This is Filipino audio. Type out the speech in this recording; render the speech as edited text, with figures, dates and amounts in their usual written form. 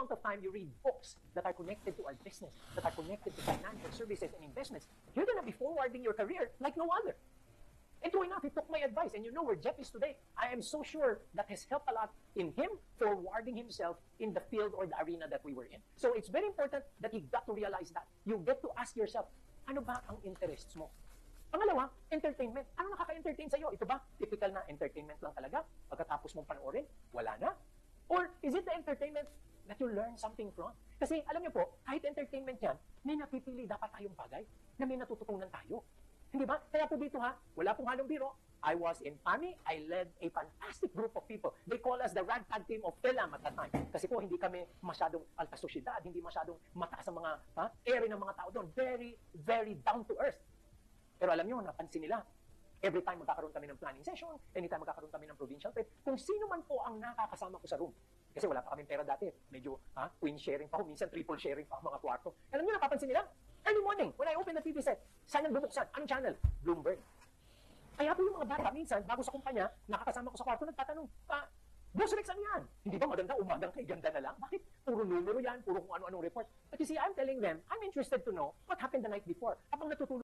amount of time you read books that are connected to our business, that are connected to financial services and investments, you're going to be forwarding your career like no other. And true enough, he took my advice, and you know where Jeff is today. I am so sure that has helped a lot in him forwarding himself in the field or the arena that we were in. So it's very important that you got to realize that. You get to ask yourself, ano ba ang interests mo? Pangalawa, entertainment. Ano nakaka-entertain sa'yo? Ito ba, typical na entertainment lang talaga? Pagkatapos mong panoorin, wala na? Or is it the entertainment that you learn something from? Kasi alam niyo po, kahit entertainment yan, may napipili dapat tayong bagay na may natututunan tayo. Hindi ba? Kaya po dito ha, wala pong halong biro. I was in PAMI. I led a fantastic group of people. They call us the ragtag team of Telam at that time. Kasi po, hindi kami masyadong alta sosyedad, hindi masyadong mataas ang mga ere ng mga tao doon. Very, very down to earth. Pero alam nyo, napansin nila, every time magkakaroon kami ng planning session, anytime magkakaroon kami ng provincial trip, kung sino man po ang nakakasama ko sa room. Kasi wala pa kaming pera dati. Medyo twin sharing pa ako, minsan triple sharing pa ang mga kwarto. Alam nyo, napapansin nila, early morning, when I open the TV set, saan ang bubuksan? Anong channel? Bloomberg. Kaya po yung mga bata minsan, bago sa kumpanya, nakakasama ko sa kwarto, nagtatanong, Boss Rex, ano yan? Hindi ba maganda umagang kay ganda na lang? Bakit? Puro numero yan, puro kung ano-anong report. But you see, I'm telling them, I'm interested to know what happened the night before. Habang natutulog